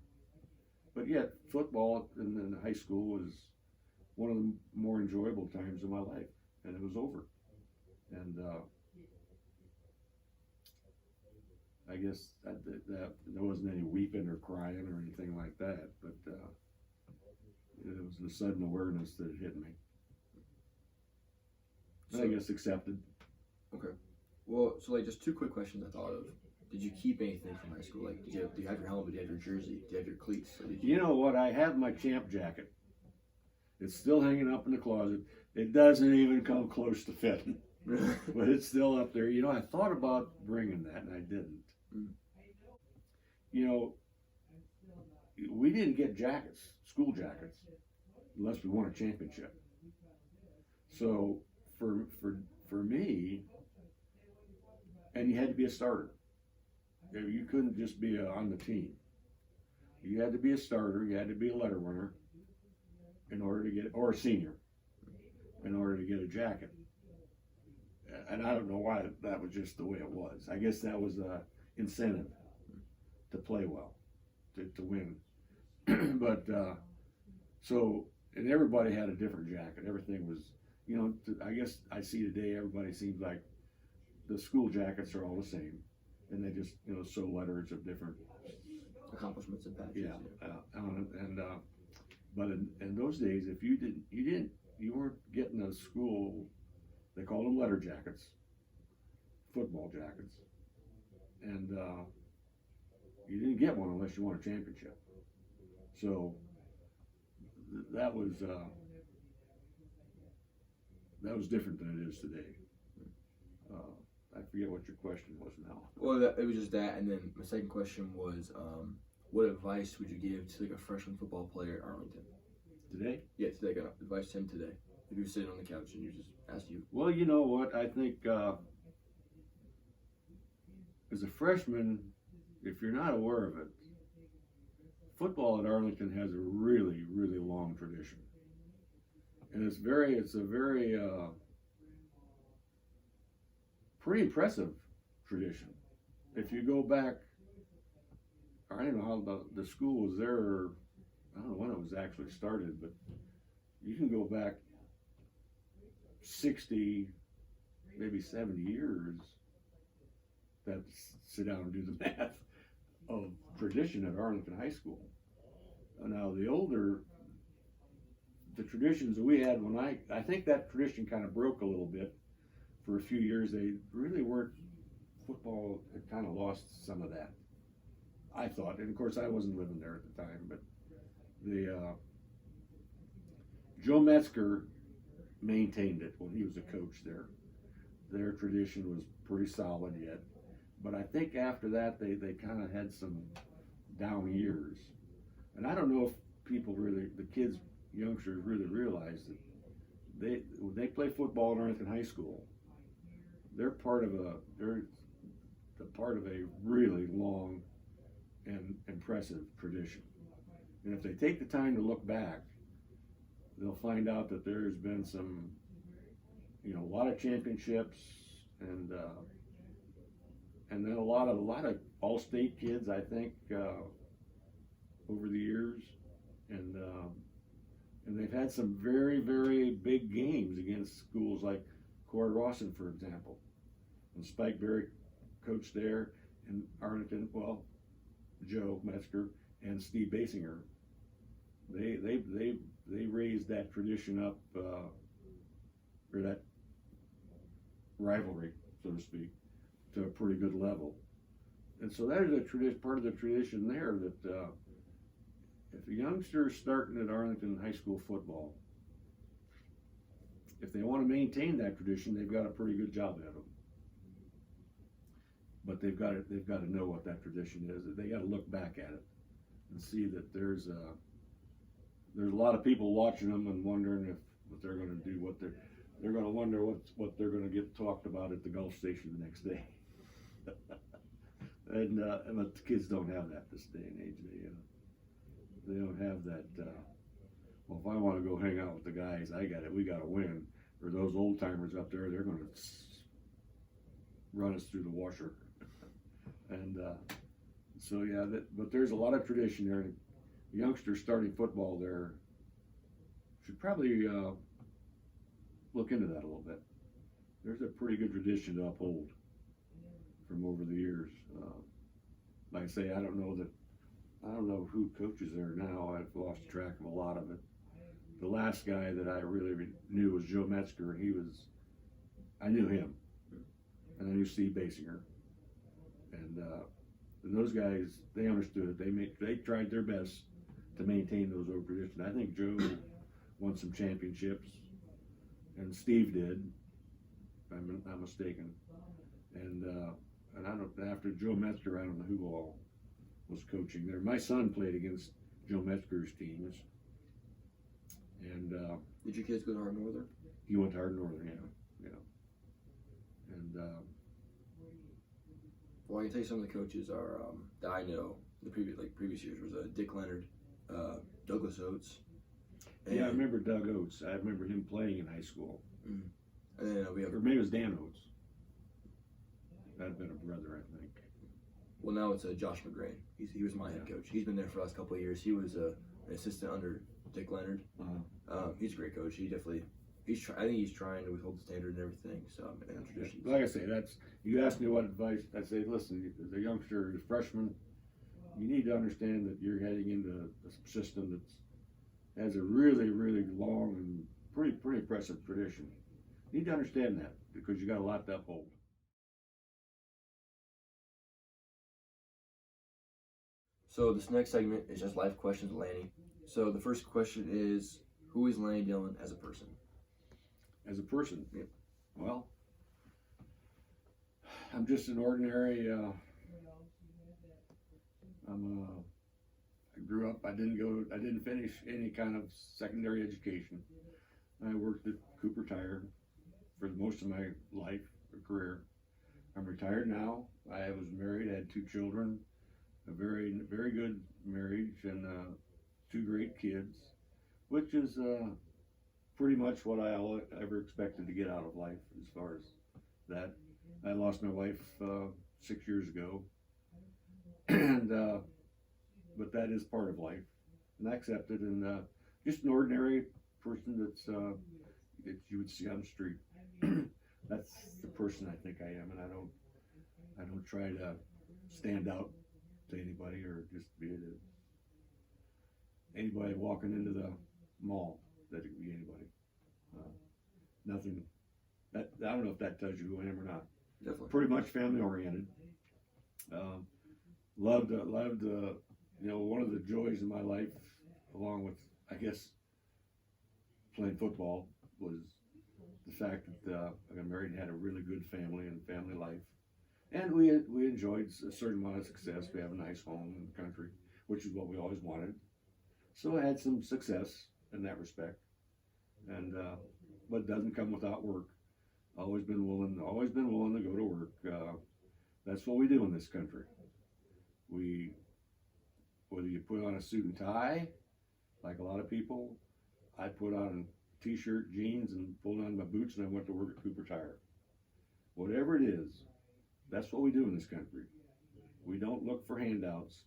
But yet, football in high school was one of the more enjoyable times of my life, and it was over. And I guess that there wasn't any weeping or crying or anything like that, but It was the sudden awareness that it hit me. So, I guess accepted. Okay. Well, so like just two quick questions I thought of. Did you keep anything from high school? Like, do you have your helmet? Do you have your jersey? Do you have your cleats? Or did You know what? I have my champ jacket. It's still hanging up in the closet. It doesn't even come close to fitting, but it's still up there. You know, I thought about bringing that, and I didn't. Mm. You know, we didn't get jackets, school jackets, unless we won a championship. So for me, and you had to be a starter. You couldn't just be on the team. You had to be a starter. You had to be a letter runner in order to get, or a senior, in order to get a jacket. And I don't know why that was just the way it was. I guess that was a incentive to play well, to win. But so, and everybody had a different jacket. Everything was, you know, I guess I see today everybody seems like the school jackets are all the same, and they just, you know, sew letters of different accomplishments and patches? Yeah, but in those days, if you weren't getting a school, they called them letter jackets, football jackets, and you didn't get one unless you won a championship. So that was different than it is today. I forget what your question was now. Well, it was just that, and then my second question was, what advice would you give to like a freshman football player at Arlington? Today? Yeah, today. Got advice to him today. If you were sitting on the couch and you just asked you. Well, you know what? I think as a freshman, if you're not aware of it, football at Arlington has a really, really long tradition, and it's a very pretty impressive tradition. If you go back, I don't know how the school was there. I don't know when it was actually started, but you can go back 60, maybe 70 years. That's sit down and do the math of tradition at Arlington High School. Now the traditions that we had when I think that tradition kind of broke a little bit for a few years. They really weren't, football had kind of lost some of that, I thought. And of course I wasn't living there at the time, but Joe Metzger maintained it when he was a coach there. Their tradition was pretty solid yet. But I think after that, they kind of had some down years. And I don't know if people really, the kids, youngsters really realize that when they play football at Arlington High School, they're part of a really long and impressive tradition. And if they take the time to look back, they'll find out that there's been some, you know, a lot of championships and then a lot of all-state kids, I think, over the years, and they've had some very, very big games against schools like Corey Rawson, for example, and Spike Berry coached there, and Arlington, well, Joe Metzger and Steve Basinger, they raised that tradition up, or that rivalry, so to speak, to a pretty good level. And so that is part of the tradition there, that if a youngster is starting at Arlington High School football, if they want to maintain that tradition, they've got a pretty good job ahead of them. But they've got to know what that tradition is. They got to look back at it and see that there's a lot of people watching them and wondering what they're going to do, they're going to wonder what they're going to get talked about at the Gulf Station the next day. But the kids don't have that this day and age. They don't have that. Well, if I want to go hang out with the guys, we got to win. Or those old timers up there, they're going to run us through the washer. And so yeah, but there's a lot of tradition there. Youngsters starting football there should probably look into that a little bit. There's a pretty good tradition to uphold from over the years. Like I say, I don't know who coaches there now. I've lost track of a lot of it. the last guy that I really knew was Joe Metzger. I knew him, and I knew Steve Basinger, and those guys, they understood it. They tried their best to maintain those old traditions. I think Joe won some championships, and Steve did, if I'm not mistaken. And I don't, after Joe Metzger, I don't know who all was coaching there. My son played against Joe Metzger's teams. And did your kids go to Hard Northern? he went to Hard Northern, yeah. And well, I can tell you some of the coaches are that I know the previous years was Dick Leonard, Douglas Oates. Yeah, I remember Doug Oates. I remember him playing in high school. And then we have, Or maybe it was Dan Oates. That'd been a brother, I think. well, now it's Josh McGrain. He was my head coach. He's been there for the last couple of years. He was an assistant under Dick Leonard. He's a great coach. I think he's trying to withhold the standard and everything. So and traditions. Like I say, you asked me what advice. I say, listen, as a youngster, as a freshman, you need to understand that you're heading into a system that has a really, really long and pretty impressive tradition. You need to understand that because you got a lot to uphold. So this next segment is just life questions with Lanny. So the first question is, who is Lanny Dillon as a person? As a person? Yep. Well, I'm just an ordinary, I grew up, I didn't finish any kind of secondary education. I worked at Cooper Tire for most of my life, career. I'm retired now. I was married, I had 2 children, a very, very good marriage, and 2 great kids, which is pretty much what I ever expected to get out of life as far as that. I lost my wife 6 years ago, and but that is part of life, and I accept it. And just an ordinary person that you would see on the street. That's the person I think I am, and I don't try to stand out to anybody or just be anybody walking into the mall. That it could be anybody. Nothing. I don't know if that tells you who I am or not. Definitely. Pretty much family oriented. Loved. One of the joys in my life, along with I guess playing football, was the fact that I got married and had a really good family and family life, and we enjoyed a certain amount of success. We have a nice home in the country, which is what we always wanted. So I had some success in that respect, and but it doesn't come without work. Always been willing to go to work. That's what we do in this country. Whether you put on a suit and tie, like a lot of people, I put on a t-shirt, jeans, and pulled on my boots, and I went to work at Cooper Tire. Whatever it is, that's what we do in this country. We don't look for handouts.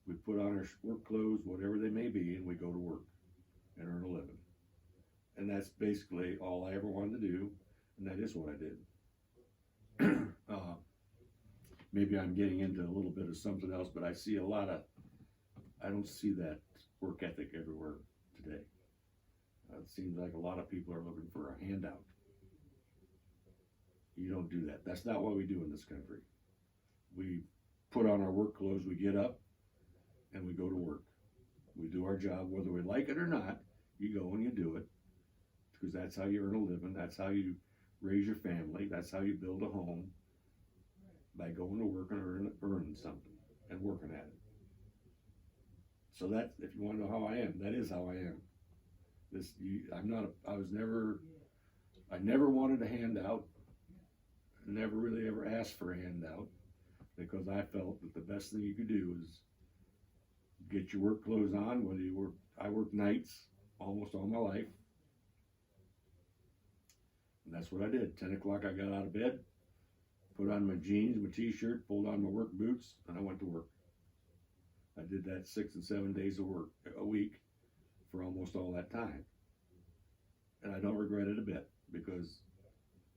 We put on our work clothes, whatever they may be, and we go to work and earn a living. And that's basically all I ever wanted to do, and that is what I did. Maybe I'm getting into a little bit of something else, but I don't see that work ethic everywhere today. It seems like a lot of people are looking for a handout. You don't do that. That's not what we do in this country. We put on our work clothes, we get up, and we go to work. We do our job, whether we like it or not. You go and you do it, because that's how you earn a living. That's how you raise your family. That's how you build a home, by going to work and earning something and working at it. So that, if you want to know how I am, that is how I am. I never wanted a handout. I never really ever asked for a handout, because I felt that the best thing you could do is get your work clothes on. I worked nights almost all my life, and that's what I did. 10 o'clock I got out of bed, put on my jeans, my t-shirt, pulled on my work boots, and I went to work. I did that 6 and 7 days of work a week for almost all that time. And I don't regret it a bit, because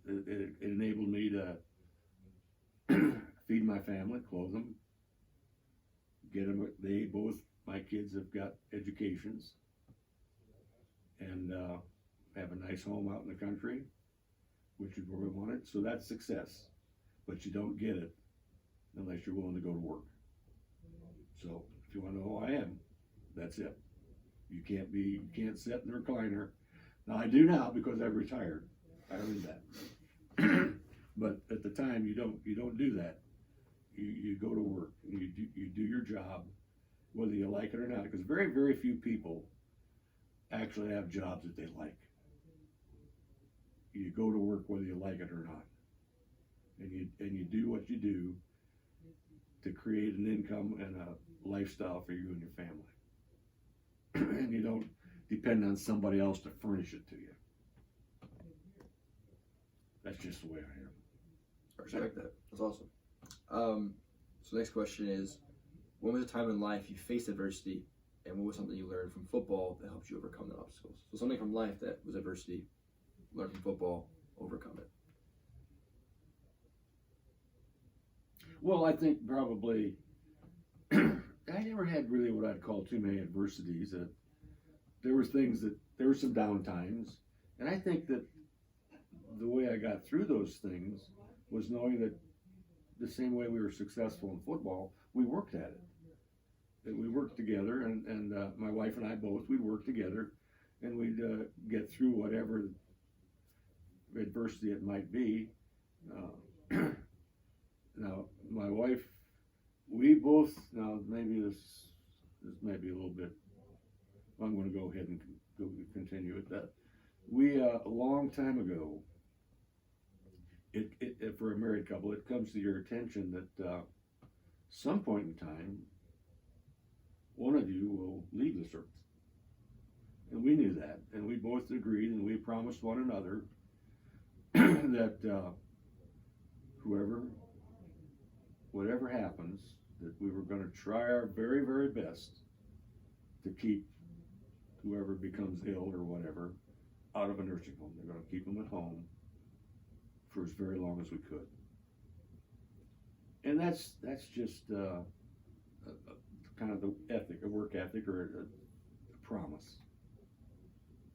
it enabled me to feed my family, clothe them, get them. Both my kids have got educations. and have a nice home out in the country, which is where we wanted. So that's success. But you don't get it unless you're willing to go to work. So if you want to know who I am, that's it. You can't sit in the recliner. Now I do now because I've retired. I learned that. But at the time, you don't do that. You go to work. You do your job, whether you like it or not. Because very, very few people actually have jobs that they like. You go to work whether you like it or not, and you do what you do to create an income and a lifestyle for you and your family, and you don't depend on somebody else to furnish it to you. That's just the way I am. I respect that. That's awesome. So next question is, when was a time in life you faced adversity, and what was something you learned from football that helped you overcome the obstacles? So something from life that was adversity, learn from football, overcome it. Well, I think probably I never had really what I'd call too many adversities. There were some down times, and I think that the way I got through those things was knowing that the same way we were successful in football, we worked at it. That we worked together, and my wife and I both, we'd work together, and we'd get through whatever adversity it might be. Now, my wife, we both, now maybe this may be a little bit, I'm going to go ahead and continue with that. We, a long time ago, for a married couple, it comes to your attention that some point in time, one of you will leave this earth. And we knew that, and we both agreed, and we promised one another that whatever happens, that we were going to try our very, very best to keep whoever becomes ill or whatever out of a nursing home. They're going to keep them at home for as very long as we could. And that's just kind of the ethic, a work ethic, or a promise.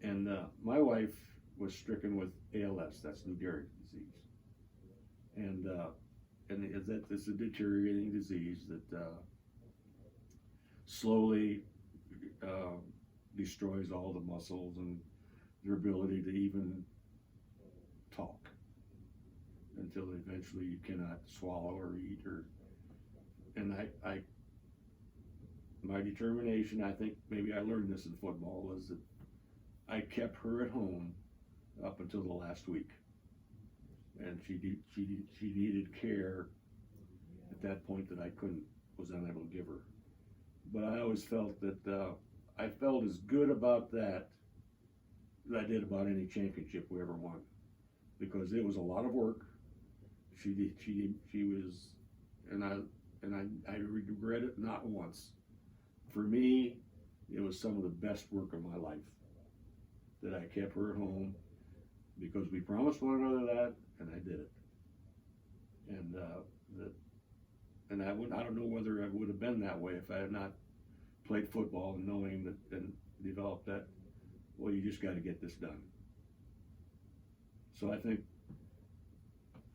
And my wife was stricken with ALS, that's Lou Gehrig's disease. And it's a deteriorating disease that slowly destroys all the muscles and their ability to even talk, until eventually you cannot swallow or eat. And my determination, I think maybe I learned this in football, was that I kept her at home up until the last week, and she needed care at that point that I was unable to give her. But I always felt that I felt as good about that as I did about any championship we ever won, because it was a lot of work. She was, and I regret it not once. For me, it was some of the best work of my life that I kept her at home, because we promised one another that, and I did it. And I don't know whether I would have been that way if I had not played football and knowing that and developed that. Well, you just got to get this done. So I think,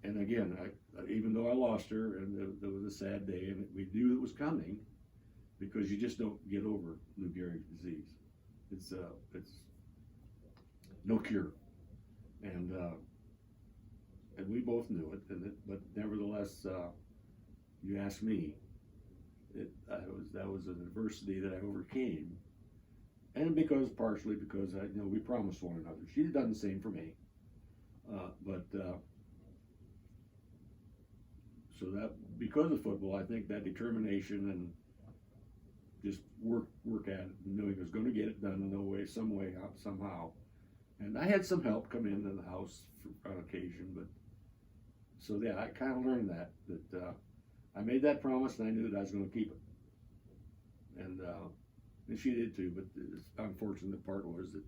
and again, even though I lost her, and there was a sad day, and we knew it was coming, because you just don't get over Lou Gehrig's disease. It's no cure, and we both knew it. But nevertheless, you asked me, that was an adversity that I overcame, and partially because we promised one another. She had done the same for me, so that because of football, I think that determination and just work at it, knowing it was going to get it done in no way, somehow. And I had some help come into the house on occasion, but so yeah, I kind of learned that I made that promise, and I knew that I was going to keep it. And she did too, but the unfortunate part was that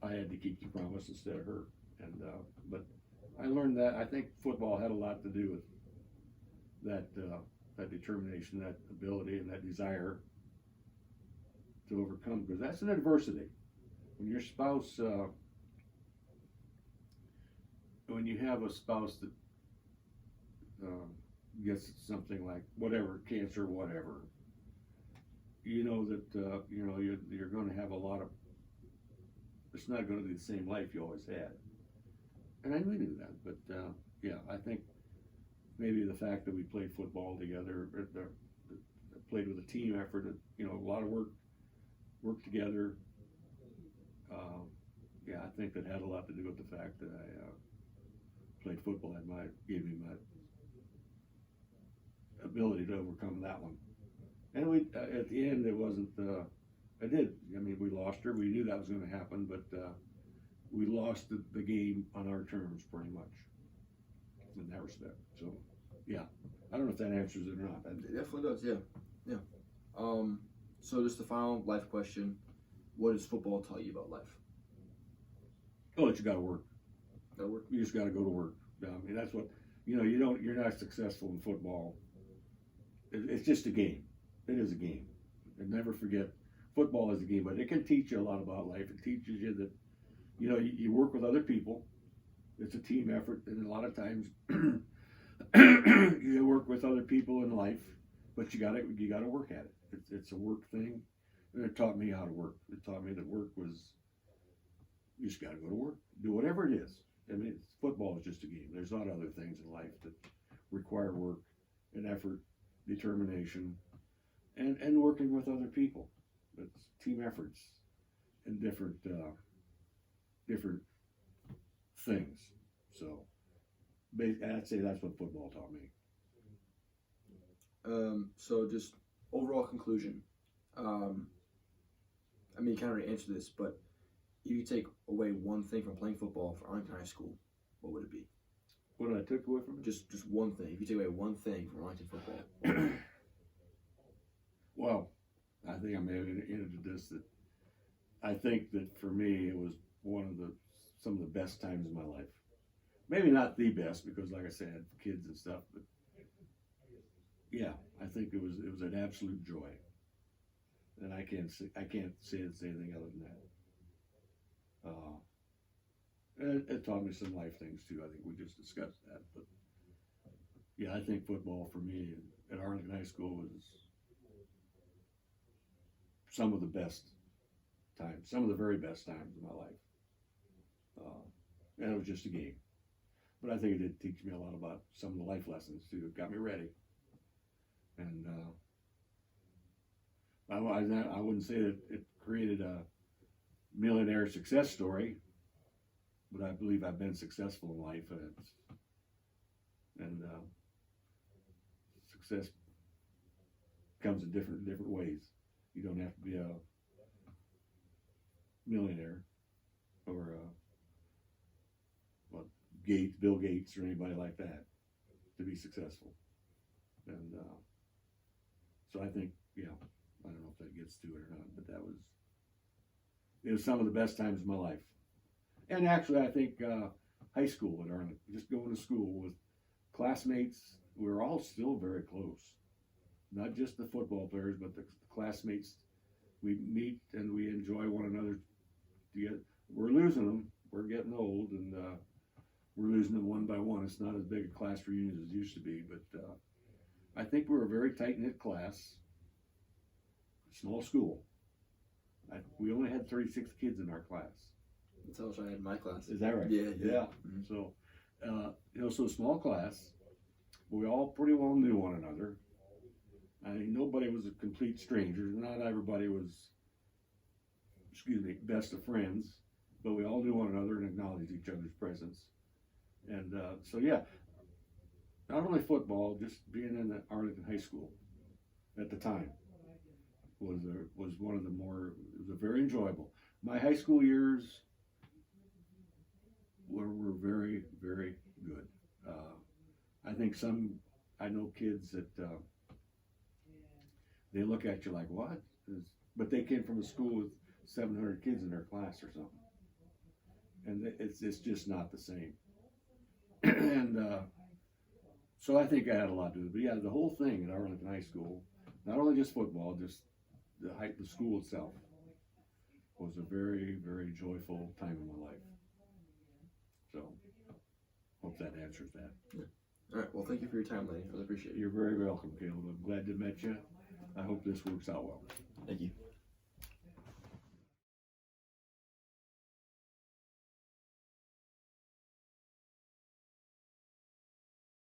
I had to keep the promise instead of her. And but I learned that. I think football had a lot to do with that determination, that ability, and that desire to overcome, because that's an adversity. when your spouse, when you have a spouse that gets something like whatever, cancer, whatever, you know that you're going to have a lot of. It's not going to be the same life you always had, and I knew that. But yeah, I think maybe the fact that we played football together, played with a team effort, a lot of work together. Yeah, I think that had a lot to do with the fact that I played football and gave me my ability to overcome that one. And we at the end, it wasn't. I did. I mean, we lost her. We knew that was going to happen, but we lost the game on our terms, pretty much, in that respect. So, yeah, I don't know if that answers it or not. It definitely does. Yeah. So just the final life question: what does football tell you about life? Oh, that you got to work. Gotta work. You just got to go to work. I mean, that's what you don't. You're not successful in football. It's just a game. It is a game. And never forget, football is a game, but it can teach you a lot about life. It teaches you that, you work with other people. It's a team effort, and a lot of times you work with other people in life, but you gotta work at it. It's a work thing, and it taught me how to work. It taught me that work was, you just gotta go to work, do whatever it is. I mean, football is just a game. There's a lot of other things in life that require work and effort, determination, and working with other people. It's team efforts and different things. So I'd say that's what football taught me. So just overall conclusion. I mean, you kind of already answered this, but if you take away one thing from playing football for Arlington High School, what would it be? What did I take away from it? Just one thing. If you take away one thing from Arlington football. Well, I think I may have ended this, that I think that for me it was some of the best times of my life. Maybe not the best, because like I said, I had kids and stuff, but yeah, I think it was an absolute joy. And I can't say it's anything other than that. It taught me some life things too. I think we just discussed that, but yeah, I think football for me at Arlington High School was some of the best times, some of the very best times of my life. And it was just a game. But I think it did teach me a lot about some of the life lessons too. It got me ready. And I wouldn't say that it created a millionaire success story, but I believe I've been successful in life. And success comes in different ways. You don't have to be a millionaire or Bill Gates or anybody like that to be successful. And so I think, I don't know if that gets to it or not, but it was some of the best times of my life. And actually, I think high school at Arlington, just going to school with classmates, we were all still very close. Not just the football players, but the classmates. We meet and we enjoy one another. We're losing them. We're getting old, and we're losing them one by one. It's not as big a class reunion as it used to be, but I think we were a very tight-knit class. Small school. We only had 36 kids in our class. That's how much I had in my class. Is that right? Yeah. Mm-hmm. So, so small class. We all pretty well knew one another. I mean, nobody was a complete stranger. Not everybody was, best of friends, but we all knew one another and acknowledged each other's presence. And so, yeah, not only football, just being in the Arlington High School at the time was one of the more, it was very enjoyable. My high school years were very, very good. I think I know kids that they look at you like, what? But they came from a school with 700 kids in their class or something. And it's just not the same. And so I think I had a lot to do. But yeah, the whole thing at Arlington High School, not only just football, just the school itself was a very, very joyful time in my life. So, hope that answers that. All right. Well, thank you for your time, Lanny. I really appreciate it. You're very welcome, Caleb. I'm glad to meet you. I hope this works out well. Thank you.